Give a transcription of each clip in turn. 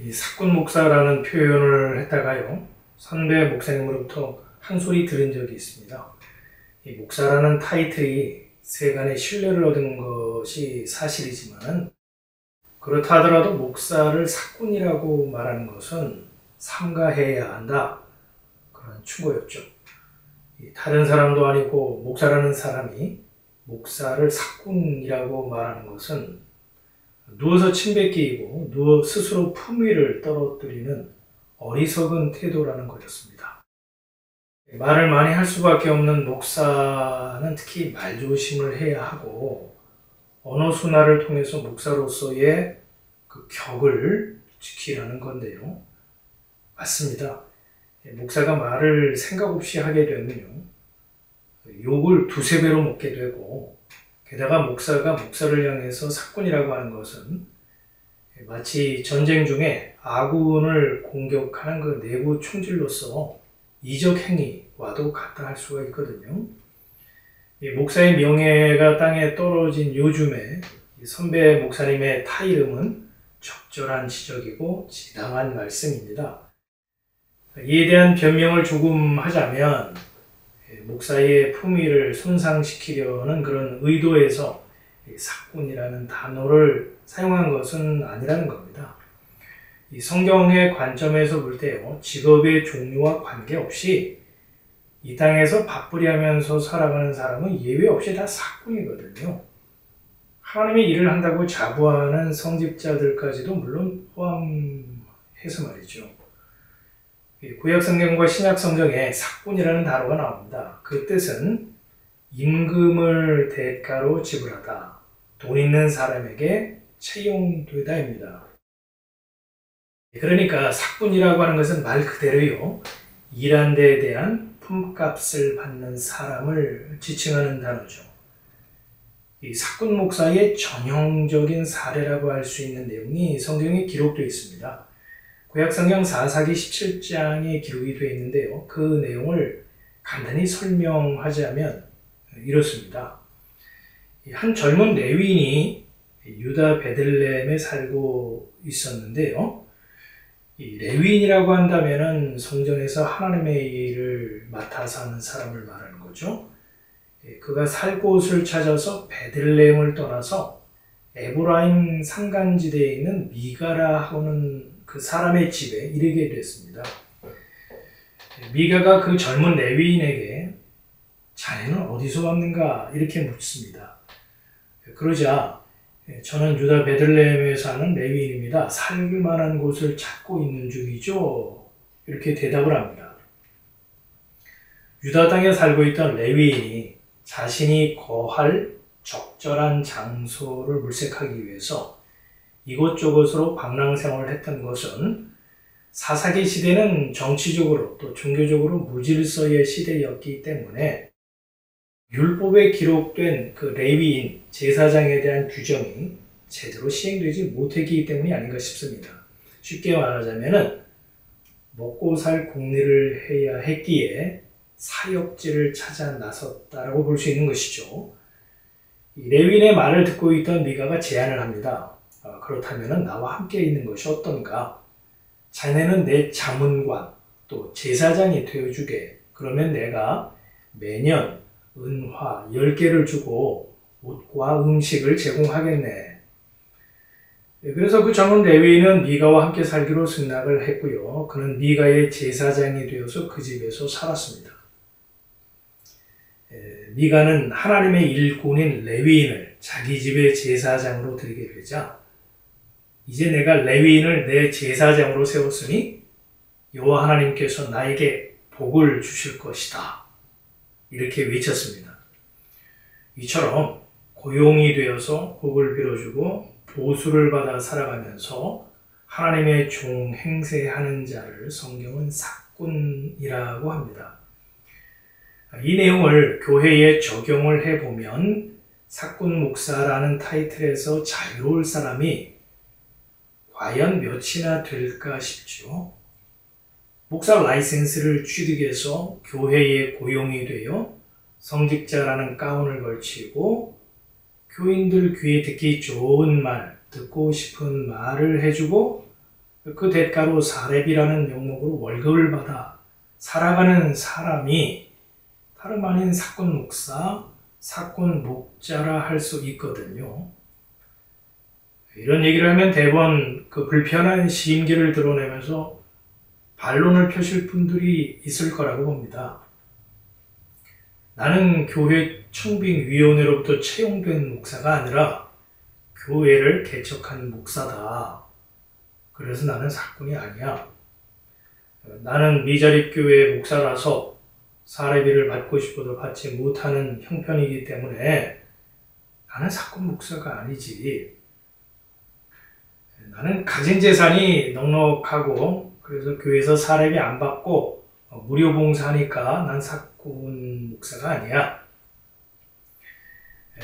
이 사꾼 목사라는 표현을 했다가요, 선배 목사님으로부터 한 소리 들은 적이 있습니다. 이 목사라는 타이틀이 세간의 신뢰를 얻은 것이 사실이지만, 그렇다 하더라도 목사를 사꾼이라고 말하는 것은 삼가해야 한다, 그런 충고였죠. 다른 사람도 아니고 목사라는 사람이 목사를 사꾼이라고 말하는 것은 누워서 침 뱉기이고 누워 스스로 품위를 떨어뜨리는 어리석은 태도라는 것이었습니다. 말을 많이 할 수밖에 없는 목사는 특히 말조심을 해야 하고, 언어 순화를 통해서 목사로서의 그 격을 지키라는 건데요. 맞습니다. 목사가 말을 생각 없이 하게 되면요, 욕을 두세 배로 먹게 되고, 게다가 목사가 목사를 향해서 사꾼이라고 하는 것은 마치 전쟁 중에 아군을 공격하는 그 내부 총질로서 이적 행위와도 같다 할 수가 있거든요. 이 목사의 명예가 땅에 떨어진 요즘에 선배 목사님의 타이름은 적절한 지적이고 지당한 말씀입니다. 이에 대한 변명을 조금 하자면, 목사의 품위를 손상시키려는 그런 의도에서 사꾼이라는 단어를 사용한 것은 아니라는 겁니다. 이 성경의 관점에서 볼 때요, 직업의 종류와 관계없이 이 땅에서 밥벌이 하면서 살아가는 사람은 예외 없이 다 사꾼이거든요. 하나님의 일을 한다고 자부하는 성직자들까지도 물론 포함해서 말이죠. 구약 성경과 신약 성경에 사꾼이라는 단어가 나옵니다. 그 뜻은 임금을 대가로 지불하다, 돈 있는 사람에게 채용되다입니다. 그러니까 사꾼이라고 하는 것은 말 그대로요, 일한 데에 대한 품값을 받는 사람을 지칭하는 단어죠. 이 사꾼 목사의 전형적인 사례라고 할 수 있는 내용이 성경에 기록되어 있습니다. 구약성경 4사기 17장에 기록이 되어 있는데요, 그 내용을 간단히 설명하자면 이렇습니다. 한 젊은 레위인이 유다 베들레헴에 살고 있었는데요, 이 레위인이라고 한다면 성전에서 하나님의 일을 맡아서 하는 사람을 말하는 거죠. 그가 살 곳을 찾아서 베들레헴을 떠나서 에브라임 산간지대에 있는 미가라 하는 그 사람의 집에 이르게 됐습니다. 미가가 그 젊은 레위인에게 자네는 어디서 왔는가 이렇게 묻습니다. 그러자 저는 유다 베들레헴에 사는 레위인입니다. 살만한 곳을 찾고 있는 중이죠. 이렇게 대답을 합니다. 유다 땅에 살고 있던 레위인이 자신이 거할 적절한 장소를 물색하기 위해서 이곳저곳으로 방랑생활을 했던 것은 사사기 시대는 정치적으로 또 종교적으로 무질서의 시대였기 때문에 율법에 기록된 그 레위인 제사장에 대한 규정이 제대로 시행되지 못했기 때문이 아닌가 싶습니다. 쉽게 말하자면 먹고 살 궁리를 해야 했기에 사역지를 찾아 나섰다라고 볼 수 있는 것이죠. 레위인의 말을 듣고 있던 미가가 제안을 합니다. 그렇다면 나와 함께 있는 것이 어떤가? 자네는 내 자문관 또 제사장이 되어주게. 그러면 내가 매년 은화 10개를 주고 옷과 음식을 제공하겠네. 그래서 그 젊은 레위인은 미가와 함께 살기로 승낙을 했고요. 그는 미가의 제사장이 되어서 그 집에서 살았습니다. 미가는 하나님의 일꾼인 레위인을 자기 집의 제사장으로 들이게 되자, 이제 내가 레위인을 내 제사장으로 세웠으니 여호와 하나님께서 나에게 복을 주실 것이다, 이렇게 외쳤습니다. 이처럼 고용이 되어서 복을 빌어주고 보수를 받아 살아가면서 하나님의 종 행세하는 자를 성경은 사꾼이라고 합니다. 이 내용을 교회에 적용을 해보면 사꾼 목사라는 타이틀에서 자유로울 사람이 과연 몇이나 될까 싶죠. 목사 라이센스를 취득해서 교회에 고용이 되어 성직자라는 가운을 걸치고 교인들 귀에 듣기 좋은 말, 듣고 싶은 말을 해주고 그 대가로 사렙이라는 명목으로 월급을 받아 살아가는 사람이 다름 아닌 사꾼 목사, 사꾼 목자라 할 수 있거든요. 이런 얘기를 하면 대번 그 불편한 심기를 드러내면서 반론을 펴실 분들이 있을 거라고 봅니다. 나는 교회 청빙위원회로부터 채용된 목사가 아니라 교회를 개척한 목사다. 그래서 나는 사꾼이 아니야. 나는 미자립교회 목사라서 사례비를 받고 싶어도 받지 못하는 형편이기 때문에 나는 사꾼 목사가 아니지. 나는 가진 재산이 넉넉하고 그래서 교회에서 사례비 안 받고 무료 봉사하니까 난 사꾼 목사가 아니야.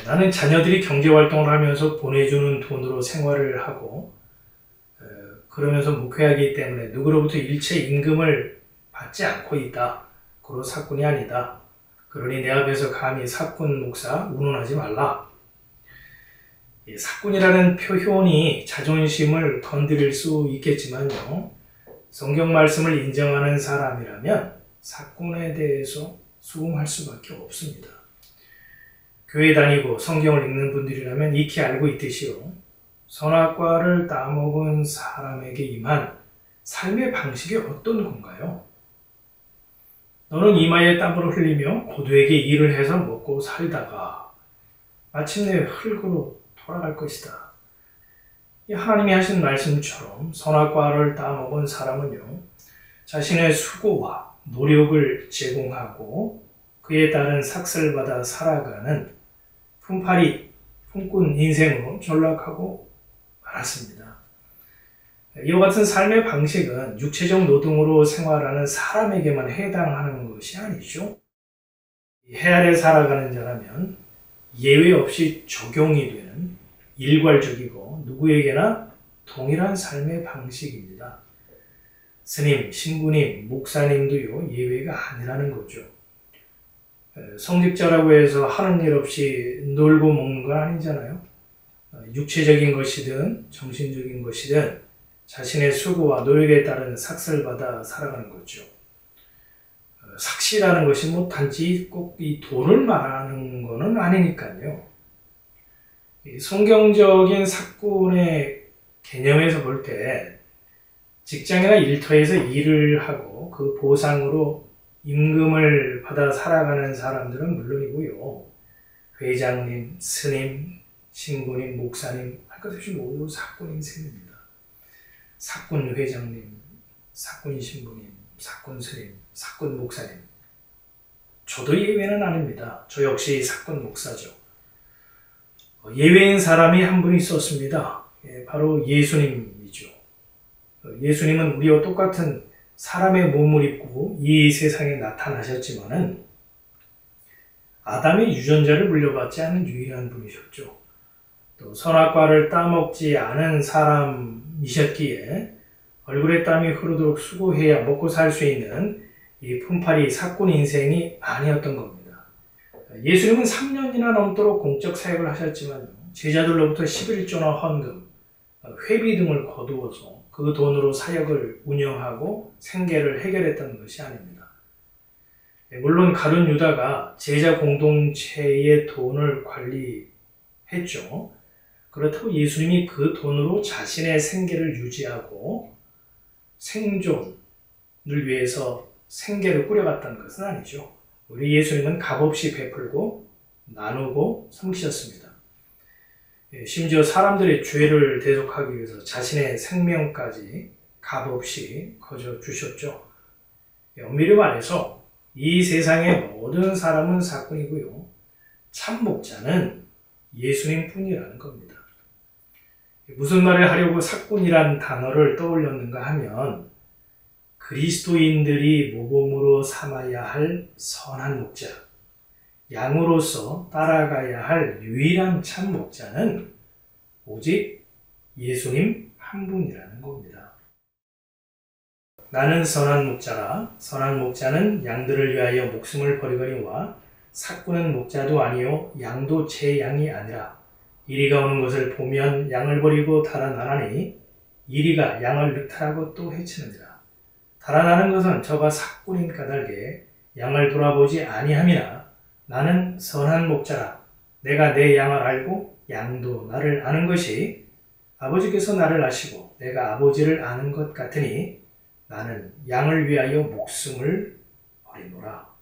나는 자녀들이 경제활동을 하면서 보내주는 돈으로 생활을 하고 그러면서 목회하기 때문에 누구로부터 일체 임금을 받지 않고 있다. 그로 사꾼이 아니다. 그러니 내 앞에서 감히 사꾼 목사 운운하지 말라. 사꾼이라는 표현이 자존심을 건드릴 수 있겠지만요. 성경 말씀을 인정하는 사람이라면 사꾼에 대해서 수긍할 수밖에 없습니다. 교회 다니고 성경을 읽는 분들이라면 익히 알고 있듯이요. 선악과를 따먹은 사람에게 임한 삶의 방식이 어떤 건가요? 너는 이마에 땀을 흘리며 고도에게 일을 해서 먹고 살다가 마침내 흙으로 돌아갈 것이다. 하나님이 하신 말씀처럼 선악과를 따먹은 사람은요, 자신의 수고와 노력을 제공하고 그에 따른 삭슬 받아 살아가는 품팔이, 품꾼 인생으로 전락하고 말았습니다. 이와 같은 삶의 방식은 육체적 노동으로 생활하는 사람에게만 해당하는 것이 아니죠. 해 아래 살아가는 자라면 예외 없이 적용이 되는 일괄적이고 누구에게나 동일한 삶의 방식입니다. 스님, 신부님, 목사님도요, 예외가 아니라는 거죠. 성직자라고 해서 하는 일 없이 놀고 먹는 건 아니잖아요. 육체적인 것이든 정신적인 것이든 자신의 수고와 노력에 따른 삭슬 받아 살아가는 거죠. 삭시라는 것이 뭐 단지 꼭 이 돈을 말하는 것은 아니니까요. 성경적인 사꾼의 개념에서 볼 때 직장이나 일터에서 일을 하고 그 보상으로 임금을 받아 살아가는 사람들은 물론이고요. 회장님, 스님, 신부님, 목사님 할 것 없이 모두 사꾼인 셈입니다. 사꾼 회장님, 사꾼 신부님, 사꾼 스님, 사꾼 목사님. 저도 예외는 아닙니다. 저 역시 사꾼 목사죠. 예외인 사람이 한 분 있었습니다. 바로 예수님이죠. 예수님은 우리와 똑같은 사람의 몸을 입고 이 세상에 나타나셨지만은 아담의 유전자를 물려받지 않은 유일한 분이셨죠. 또 선악과를 따먹지 않은 사람이셨기에 얼굴에 땀이 흐르도록 수고해야 먹고 살 수 있는 이 품팔이 사꾼 인생이 아니었던 겁니다. 예수님은 3년이나 넘도록 공적 사역을 하셨지만 제자들로부터 11조나 헌금, 회비 등을 거두어서 그 돈으로 사역을 운영하고 생계를 해결했던 것이 아닙니다. 물론 가룟 유다가 제자 공동체의 돈을 관리했죠. 그렇다고 예수님이 그 돈으로 자신의 생계를 유지하고 생존을 위해서 생계를 꾸려갔다는 것은 아니죠. 우리 예수님은 값없이 베풀고 나누고 섬기셨습니다. 심지어 사람들의 죄를 대속하기 위해서 자신의 생명까지 값없이 거저 주셨죠. 엄밀히 말해서 이 세상의 모든 사람은 사꾼이고요. 참 목자는 예수님 뿐이라는 겁니다. 무슨 말을 하려고 사꾼이란 단어를 떠올렸는가 하면 그리스도인들이 모범으로 삼아야 할 선한 목자, 양으로서 따라가야 할 유일한 참 목자는 오직 예수님 한 분이라는 겁니다. 나는 선한 목자라. 선한 목자는 양들을 위하여 목숨을 버리거니와 사꾼은 목자도 아니요 양도 제 양이 아니라 이리가 오는 것을 보면 양을 버리고 달아나나니 이리가 양을 늑탈하고 또 해치느니라. 달아나는 것은 저가 삭군인 까닭에 양을 돌아보지 아니함이나 나는 선한 목자라. 내가 내 양을 알고 양도 나를 아는 것이 아버지께서 나를 아시고 내가 아버지를 아는 것 같으니 나는 양을 위하여 목숨을 버리노라.